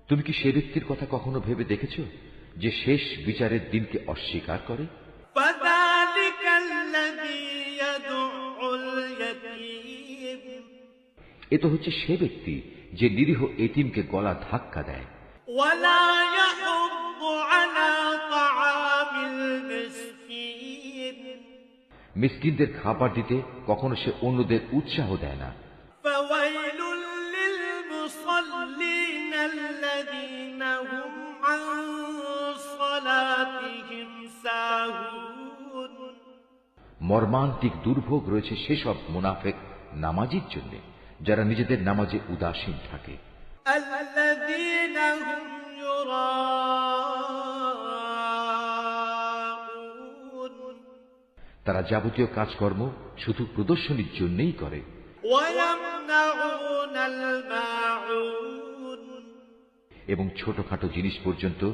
তুমি কি সে ব্যক্তির কথা কখনো ভেবে দেখেছ যে শেষ বিচারের দিনকে অস্বীকার করে? এ তো হচ্ছে সে ব্যক্তি যে নিরীহ এতিমকে গলা ধাক্কা দেয়। মিসকিনদের খাবার দিতে কখনো সে অন্যদের উৎসাহ দেয় না। মর্মান্তিক দুর্ভোগ রয়েছে সেসব মুনাফেক নামাজির জন্য যারা নিজেদের নামাজে উদাসীন থাকে। তারা যাবতীয় কাজকর্ম শুধু প্রদর্শনীর জন্যই করে। এবং ছোটখাটো জিনিস পর্যন্ত